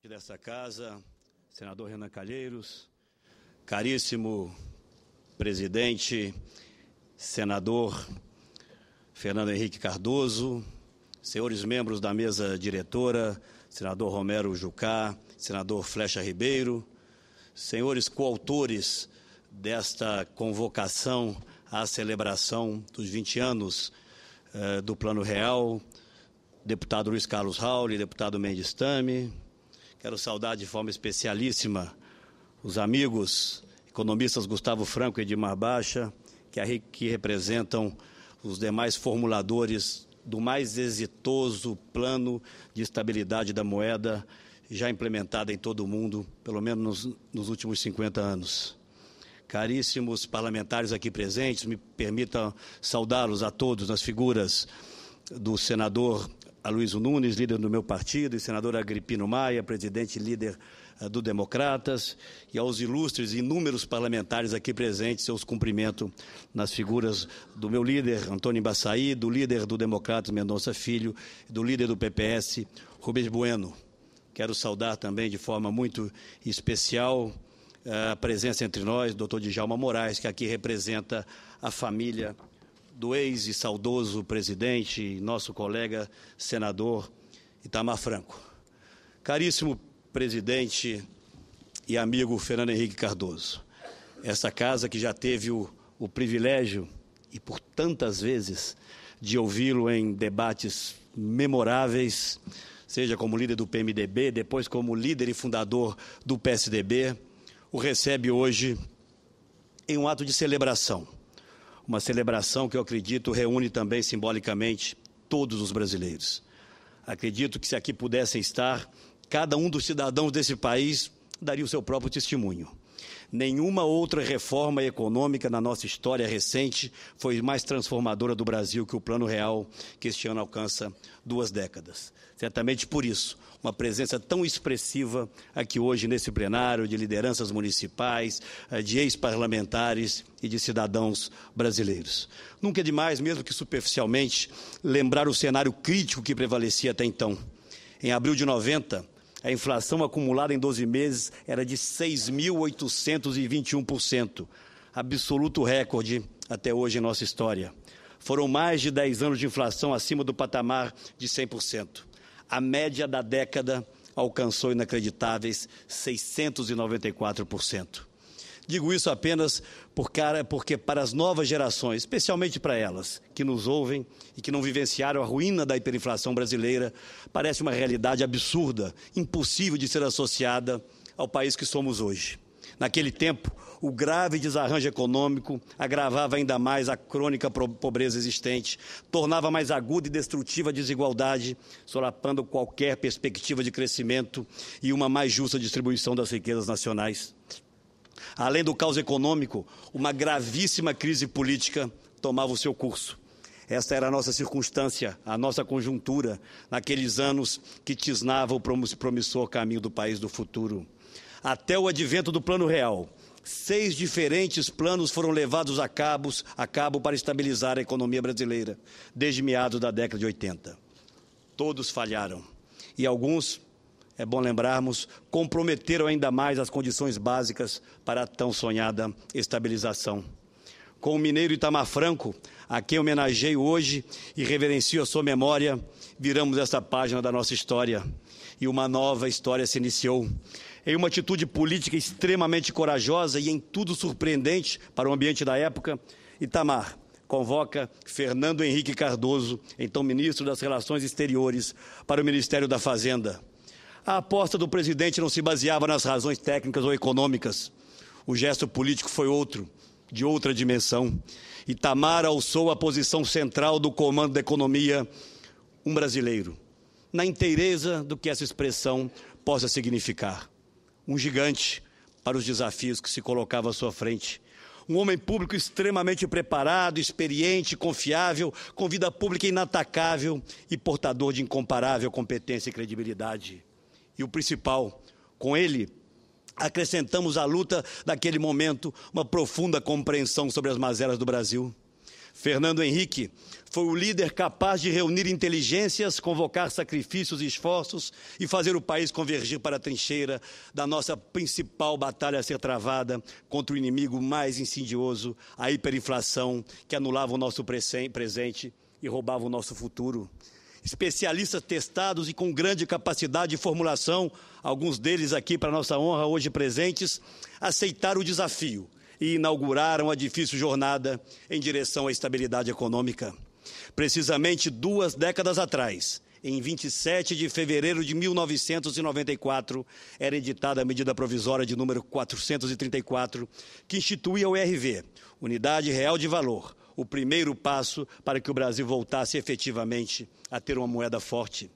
Dessa casa, senador Renan Calheiros, caríssimo presidente, senador Fernando Henrique Cardoso, senhores membros da mesa diretora, senador Romero Jucá, senador Flecha Ribeiro, senhores coautores desta convocação à celebração dos 20 anos do Plano Real, deputado Luiz Carlos Rauli, deputado Mendes Tame. Quero saudar de forma especialíssima os amigos economistas Gustavo Franco e Edmar Baixa, que representam os demais formuladores do mais exitoso plano de estabilidade da moeda já implementado em todo o mundo, pelo menos nos últimos 50 anos. Caríssimos parlamentares aqui presentes, me permitam saudá-los a todos nas figuras do senador Aloysio Nunes, líder do meu partido, e senador Agripino Maia, presidente e líder do Democratas, e aos ilustres e inúmeros parlamentares aqui presentes, seus cumprimentos nas figuras do meu líder, Antônio Embaçaí, do líder do Democratas, Mendonça Filho, e do líder do PPS, Rubens Bueno. Quero saudar também de forma muito especial a presença entre nós, doutor Djalma Moraes, que aqui representa a família do ex e saudoso presidente e nosso colega senador Itamar Franco. Caríssimo presidente e amigo Fernando Henrique Cardoso, essa casa que já teve o privilégio, e por tantas vezes, de ouvi-lo em debates memoráveis, seja como líder do PMDB, depois como líder e fundador do PSDB, o recebe hoje em um ato de celebração. Uma celebração que eu acredito reúne também simbolicamente todos os brasileiros. Acredito que se aqui pudessem estar, cada um dos cidadãos desse país daria o seu próprio testemunho. Nenhuma outra reforma econômica na nossa história recente foi mais transformadora do Brasil que o Plano Real, que este ano alcança 2 décadas. Certamente por isso, uma presença tão expressiva aqui hoje nesse plenário de lideranças municipais, de ex-parlamentares e de cidadãos brasileiros. Nunca é demais, mesmo que superficialmente, lembrar o cenário crítico que prevalecia até então. Em abril de 90, a inflação acumulada em 12 meses era de 6.821%, absoluto recorde até hoje em nossa história. Foram mais de 10 anos de inflação acima do patamar de 100%. A média da década alcançou inacreditáveis 694%. Digo isso apenas porque para as novas gerações, especialmente para elas, que nos ouvem e que não vivenciaram a ruína da hiperinflação brasileira, parece uma realidade absurda, impossível de ser associada ao país que somos hoje. Naquele tempo, o grave desarranjo econômico agravava ainda mais a crônica pobreza existente, tornava mais aguda e destrutiva a desigualdade, solapando qualquer perspectiva de crescimento e uma mais justa distribuição das riquezas nacionais. Além do caos econômico, uma gravíssima crise política tomava o seu curso. Esta era a nossa circunstância, a nossa conjuntura, naqueles anos que tisnava o promissor caminho do país do futuro. Até o advento do Plano Real, 6 diferentes planos foram levados a cabo para estabilizar a economia brasileira, desde meados da década de 80. Todos falharam, e alguns, é bom lembrarmos, comprometeram ainda mais as condições básicas para a tão sonhada estabilização. Com o mineiro Itamar Franco, a quem homenageio hoje e reverencio a sua memória, viramos esta página da nossa história. E uma nova história se iniciou. Em uma atitude política extremamente corajosa e em tudo surpreendente para o ambiente da época, Itamar convoca Fernando Henrique Cardoso, então ministro das Relações Exteriores, para o Ministério da Fazenda. A aposta do presidente não se baseava nas razões técnicas ou econômicas. O gesto político foi outro, de outra dimensão. Itamar alçou a posição central do comando da economia, um brasileiro, na inteireza do que essa expressão possa significar. Um gigante para os desafios que se colocava à sua frente. Um homem público extremamente preparado, experiente, confiável, com vida pública inatacável e portador de incomparável competência e credibilidade. E o principal, com ele, acrescentamos à luta daquele momento uma profunda compreensão sobre as mazelas do Brasil. Fernando Henrique Foi o líder capaz de reunir inteligências, convocar sacrifícios e esforços e fazer o país convergir para a trincheira da nossa principal batalha a ser travada contra o inimigo mais insidioso, a hiperinflação, que anulava o nosso presente e roubava o nosso futuro. Especialistas testados e com grande capacidade de formulação, alguns deles aqui para nossa honra hoje presentes, aceitaram o desafio e inauguraram a difícil jornada em direção à estabilidade econômica. Precisamente 2 décadas atrás, em 27 de fevereiro de 1994, era editada a medida provisória de número 434, que instituía o URV, Unidade Real de Valor, o primeiro passo para que o Brasil voltasse efetivamente a ter uma moeda forte.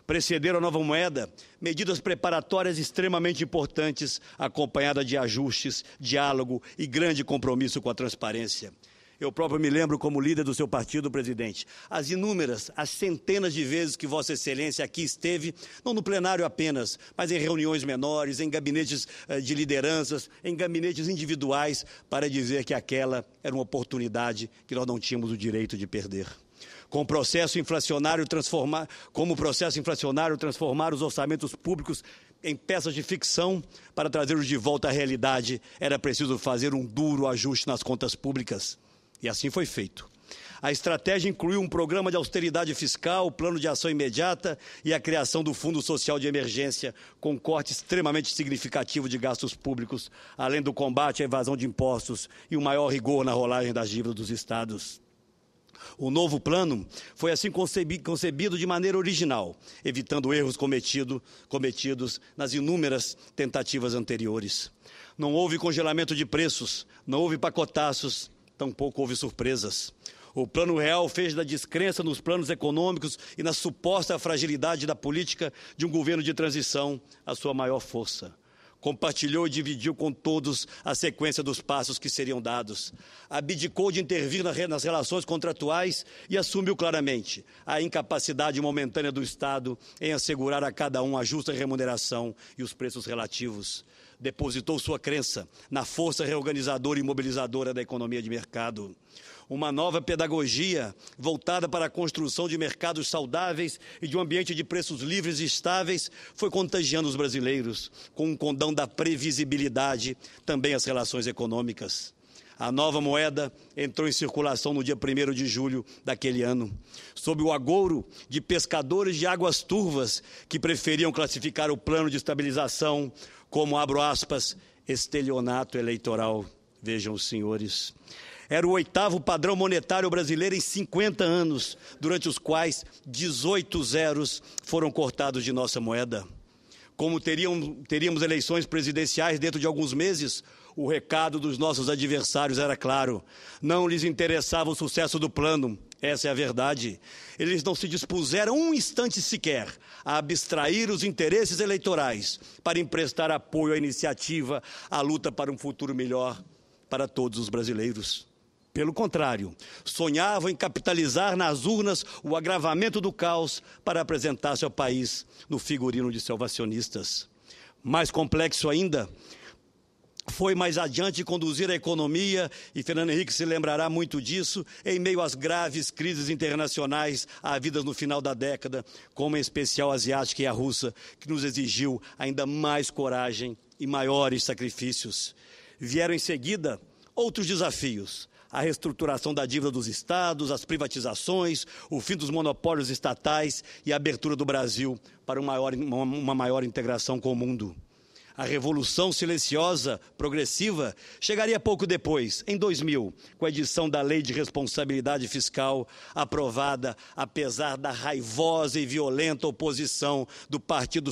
Precederam a nova moeda medidas preparatórias extremamente importantes, acompanhadas de ajustes, diálogo e grande compromisso com a transparência. Eu próprio me lembro, como líder do seu partido, presidente, as centenas de vezes que Vossa Excelência aqui esteve, não no plenário apenas, mas em reuniões menores, em gabinetes de lideranças, em gabinetes individuais, para dizer que aquela era uma oportunidade que nós não tínhamos o direito de perder. Como o processo inflacionário transformar os orçamentos públicos em peças de ficção para trazê-los de volta à realidade, era preciso fazer um duro ajuste nas contas públicas. E assim foi feito. A estratégia incluiu um programa de austeridade fiscal, o plano de ação imediata e a criação do Fundo Social de Emergência, com corte extremamente significativo de gastos públicos, além do combate à evasão de impostos e o maior rigor na rolagem das dívidas dos estados. O novo plano foi assim concebido de maneira original, evitando erros cometidos nas inúmeras tentativas anteriores. Não houve congelamento de preços, não houve pacotaços, tampouco houve surpresas. O Plano Real fez da descrença nos planos econômicos e na suposta fragilidade da política de um governo de transição a sua maior força. Compartilhou e dividiu com todos a sequência dos passos que seriam dados. Abdicou de intervir nas relações contratuais e assumiu claramente a incapacidade momentânea do Estado em assegurar a cada um a justa remuneração e os preços relativos. Depositou sua crença na força reorganizadora e mobilizadora da economia de mercado. Uma nova pedagogia voltada para a construção de mercados saudáveis e de um ambiente de preços livres e estáveis foi contagiando os brasileiros, com um condão da previsibilidade, também as relações econômicas. A nova moeda entrou em circulação no dia 1º de julho daquele ano, sob o agouro de pescadores de águas turvas que preferiam classificar o plano de estabilização como, abro aspas, estelionato eleitoral. Vejam os senhores. Era o 8º padrão monetário brasileiro em 50 anos, durante os quais 18 zeros foram cortados de nossa moeda. Como teríamos eleições presidenciais dentro de alguns meses, o recado dos nossos adversários era claro. Não lhes interessava o sucesso do plano, essa é a verdade. Eles não se dispuseram um instante sequer a abstrair os interesses eleitorais para emprestar apoio à iniciativa, à luta para um futuro melhor para todos os brasileiros. Pelo contrário, sonhavam em capitalizar nas urnas o agravamento do caos para apresentar-se ao país no figurino de salvacionistas. Mais complexo ainda, foi mais adiante conduzir a economia, e Fernando Henrique se lembrará muito disso, em meio às graves crises internacionais havidas no final da década, como em especial a asiática e a russa, que nos exigiu ainda mais coragem e maiores sacrifícios. Vieram em seguida outros desafios. A reestruturação da dívida dos estados, as privatizações, o fim dos monopólios estatais e a abertura do Brasil para uma maior integração com o mundo. A revolução silenciosa, progressiva, chegaria pouco depois, em 2000, com a edição da Lei de Responsabilidade Fiscal, aprovada apesar da raivosa e violenta oposição do Partido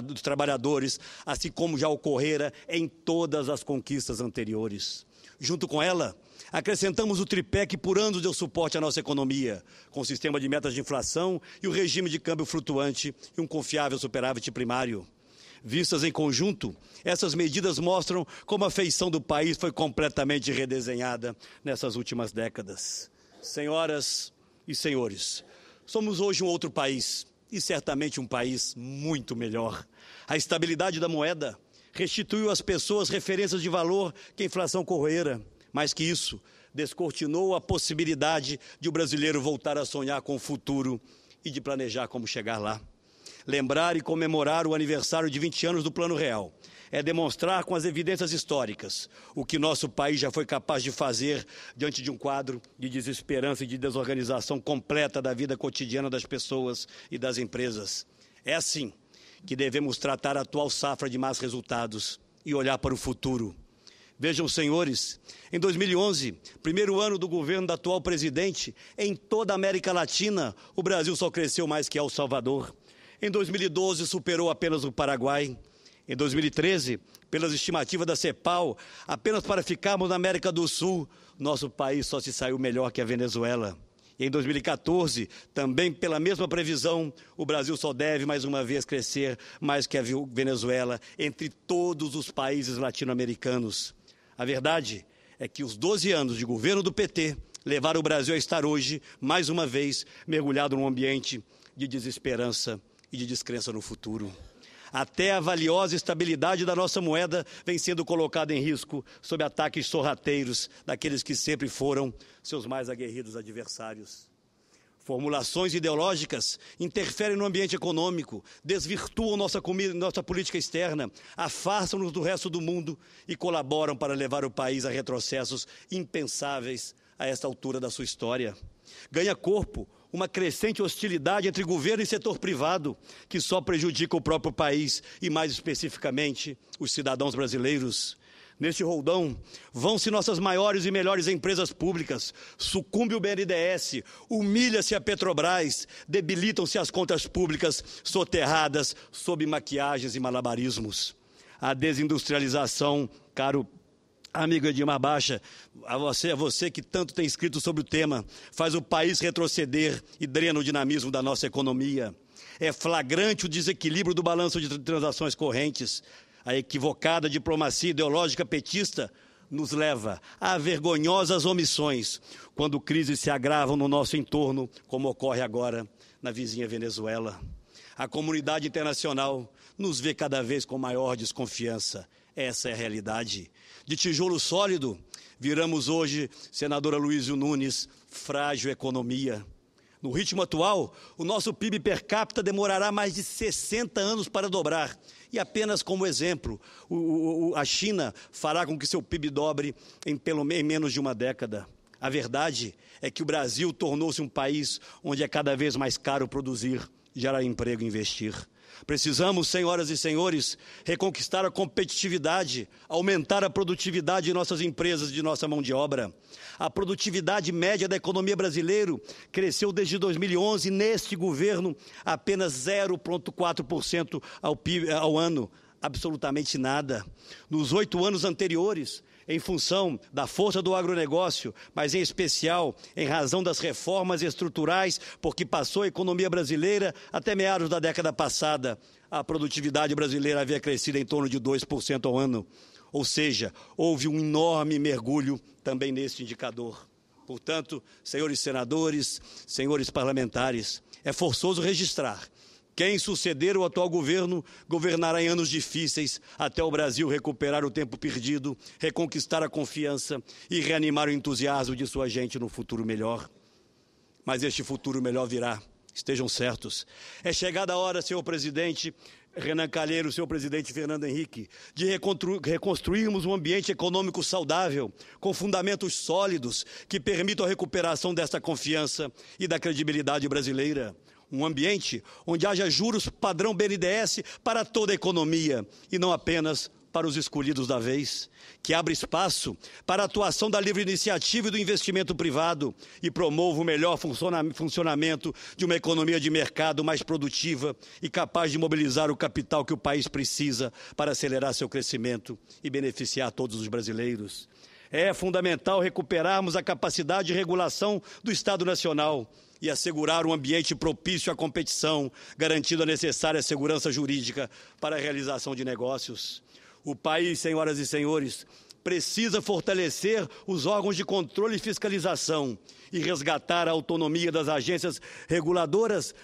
dos Trabalhadores, assim como já ocorrera em todas as conquistas anteriores. Junto com ela, acrescentamos o tripé que por anos deu suporte à nossa economia, com o sistema de metas de inflação e o regime de câmbio flutuante e um confiável superávit primário. Vistas em conjunto, essas medidas mostram como a feição do país foi completamente redesenhada nessas últimas décadas. Senhoras e senhores, somos hoje um outro país e certamente um país muito melhor. A estabilidade da moeda restituiu às pessoas referências de valor que a inflação corroera. Mais que isso, descortinou a possibilidade de o brasileiro voltar a sonhar com o futuro e de planejar como chegar lá. Lembrar e comemorar o aniversário de 20 anos do Plano Real é demonstrar com as evidências históricas o que nosso país já foi capaz de fazer diante de um quadro de desesperança e de desorganização completa da vida cotidiana das pessoas e das empresas. É assim que devemos tratar a atual safra de más resultados e olhar para o futuro. Vejam, senhores, em 2011, primeiro ano do governo da atual presidente, em toda a América Latina, o Brasil só cresceu mais que El Salvador. Em 2012, superou apenas o Paraguai. Em 2013, pelas estimativas da CEPAL, apenas para ficarmos na América do Sul, nosso país só se saiu melhor que a Venezuela. E em 2014, também pela mesma previsão, o Brasil só deve mais uma vez crescer mais que a Venezuela entre todos os países latino-americanos. A verdade é que os 12 anos de governo do PT levaram o Brasil a estar hoje, mais uma vez, mergulhado num ambiente de desesperança e de descrença no futuro. Até a valiosa estabilidade da nossa moeda vem sendo colocada em risco sob ataques sorrateiros daqueles que sempre foram seus mais aguerridos adversários. Formulações ideológicas interferem no ambiente econômico, desvirtuam nossa política externa, afastam-nos do resto do mundo e colaboram para levar o país a retrocessos impensáveis a esta altura da sua história. Ganha corpo uma crescente hostilidade entre governo e setor privado, que só prejudica o próprio país e, mais especificamente, os cidadãos brasileiros. Neste roldão, vão-se nossas maiores e melhores empresas públicas, sucumbe o BNDES, humilha-se a Petrobras, debilitam-se as contas públicas soterradas sob maquiagens e malabarismos. A desindustrialização, caro amigo Edmar Baixa, a você que tanto tem escrito sobre o tema, faz o país retroceder e drena o dinamismo da nossa economia. É flagrante o desequilíbrio do balanço de transações correntes. A equivocada diplomacia ideológica petista nos leva a vergonhosas omissões quando crises se agravam no nosso entorno, como ocorre agora na vizinha Venezuela. A comunidade internacional nos vê cada vez com maior desconfiança. Essa é a realidade. De tijolo sólido, viramos hoje, senadora Luísio Nunes, frágil economia. No ritmo atual, o nosso PIB per capita demorará mais de 60 anos para dobrar. E apenas como exemplo, a China fará com que seu PIB dobre em menos de uma década. A verdade é que o Brasil tornou-se um país onde é cada vez mais caro produzir, gerar emprego e investir. Precisamos, senhoras e senhores, reconquistar a competitividade, aumentar a produtividade de nossas empresas e de nossa mão de obra. A produtividade média da economia brasileira cresceu desde 2011, neste governo, apenas 0,4% ao ano, absolutamente nada. Nos 8 anos anteriores, em função da força do agronegócio, mas em especial em razão das reformas estruturais, porque passou a economia brasileira até meados da década passada, a produtividade brasileira havia crescido em torno de 2% ao ano. Ou seja, houve um enorme mergulho também neste indicador. Portanto, senhores senadores, senhores parlamentares, é forçoso registrar: quem suceder o atual governo governará em anos difíceis até o Brasil recuperar o tempo perdido, reconquistar a confiança e reanimar o entusiasmo de sua gente no futuro melhor. Mas este futuro melhor virá, estejam certos. É chegada a hora, senhor presidente Renan Calheiros, senhor presidente Fernando Henrique, de reconstruirmos um ambiente econômico saudável, com fundamentos sólidos, que permitam a recuperação desta confiança e da credibilidade brasileira. Um ambiente onde haja juros padrão BNDES para toda a economia e não apenas para os escolhidos da vez, que abra espaço para a atuação da livre iniciativa e do investimento privado e promova o melhor funcionamento de uma economia de mercado mais produtiva e capaz de mobilizar o capital que o país precisa para acelerar seu crescimento e beneficiar todos os brasileiros. É fundamental recuperarmos a capacidade de regulação do Estado Nacional e assegurar um ambiente propício à competição, garantindo a necessária segurança jurídica para a realização de negócios. O país, senhoras e senhores, precisa fortalecer os órgãos de controle e fiscalização e resgatar a autonomia das agências reguladoras,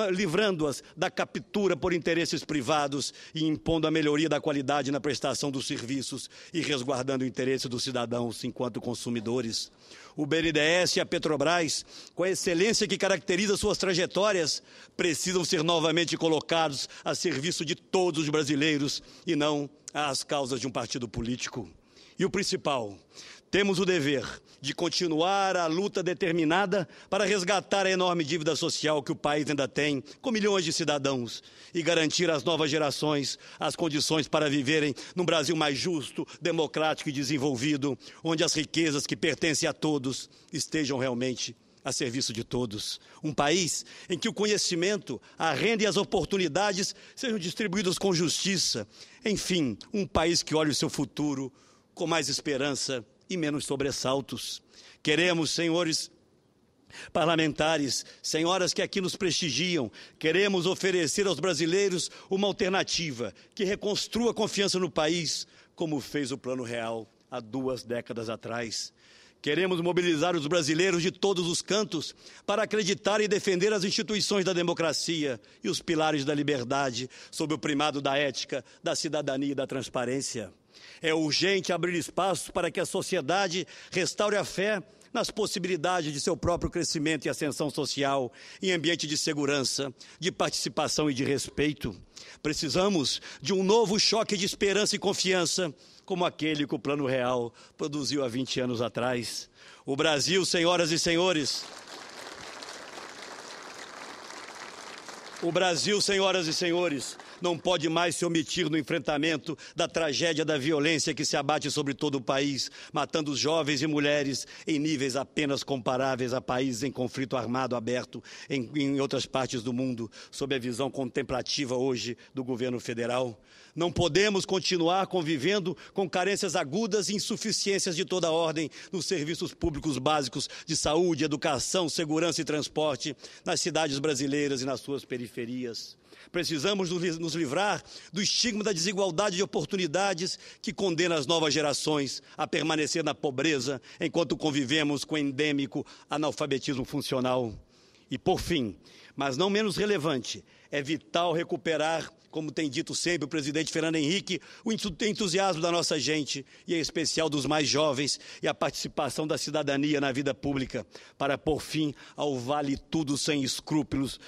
livrando-as da captura por interesses privados e impondo a melhoria da qualidade na prestação dos serviços e resguardando o interesse dos cidadãos enquanto consumidores. O BNDES e a Petrobras, com a excelência que caracteriza suas trajetórias, precisam ser novamente colocados a serviço de todos os brasileiros e não às causas de um partido político. E o principal, temos o dever de continuar a luta determinada para resgatar a enorme dívida social que o país ainda tem com milhões de cidadãos e garantir às novas gerações as condições para viverem num Brasil mais justo, democrático e desenvolvido, onde as riquezas que pertencem a todos estejam realmente a serviço de todos. Um país em que o conhecimento, a renda e as oportunidades sejam distribuídos com justiça. Enfim, um país que olhe o seu futuro com mais esperança e menos sobressaltos. Queremos, senhores parlamentares, senhoras que aqui nos prestigiam, queremos oferecer aos brasileiros uma alternativa que reconstrua a confiança no país, como fez o Plano Real há 2 décadas atrás. Queremos mobilizar os brasileiros de todos os cantos para acreditar e defender as instituições da democracia e os pilares da liberdade, sob o primado da ética, da cidadania e da transparência. É urgente abrir espaço para que a sociedade restaure a fé nas possibilidades de seu próprio crescimento e ascensão social em ambiente de segurança, de participação e de respeito. Precisamos de um novo choque de esperança e confiança, como aquele que o Plano Real produziu há 20 anos atrás. O Brasil, senhoras e senhores, não pode mais se omitir no enfrentamento da tragédia da violência que se abate sobre todo o país, matando os jovens e mulheres em níveis apenas comparáveis a países em conflito armado aberto em outras partes do mundo, sob a visão contemplativa hoje do governo federal. Não podemos continuar convivendo com carências agudas e insuficiências de toda ordem nos serviços públicos básicos de saúde, educação, segurança e transporte nas cidades brasileiras e nas suas periferias. Precisamos nos livrar do estigma da desigualdade de oportunidades que condena as novas gerações a permanecer na pobreza enquanto convivemos com o endêmico analfabetismo funcional. E, por fim, mas não menos relevante, é vital recuperar, como tem dito sempre o presidente Fernando Henrique, o entusiasmo da nossa gente, e em especial dos mais jovens, e a participação da cidadania na vida pública, para pôr fim ao vale tudo sem escrúpulos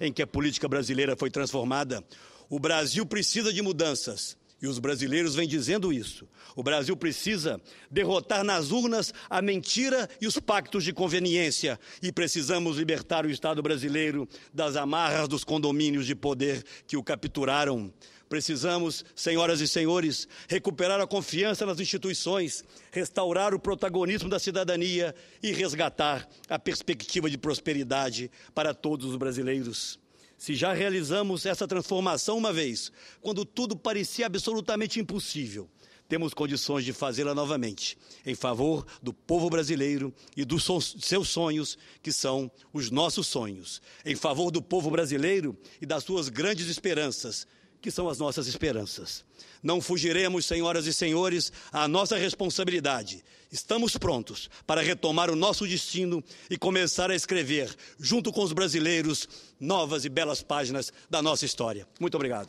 em que a política brasileira foi transformada. O Brasil precisa de mudanças. E os brasileiros vêm dizendo isso. O Brasil precisa derrotar nas urnas a mentira e os pactos de conveniência. E precisamos libertar o Estado brasileiro das amarras dos condomínios de poder que o capturaram. Precisamos, senhoras e senhores, recuperar a confiança nas instituições, restaurar o protagonismo da cidadania e resgatar a perspectiva de prosperidade para todos os brasileiros. Se já realizamos essa transformação uma vez, quando tudo parecia absolutamente impossível, temos condições de fazê-la novamente, em favor do povo brasileiro e dos seus sonhos, que são os nossos sonhos, em favor do povo brasileiro e das suas grandes esperanças, que são as nossas esperanças. Não fugiremos, senhoras e senhores, à nossa responsabilidade. Estamos prontos para retomar o nosso destino e começar a escrever, junto com os brasileiros, novas e belas páginas da nossa história. Muito obrigado.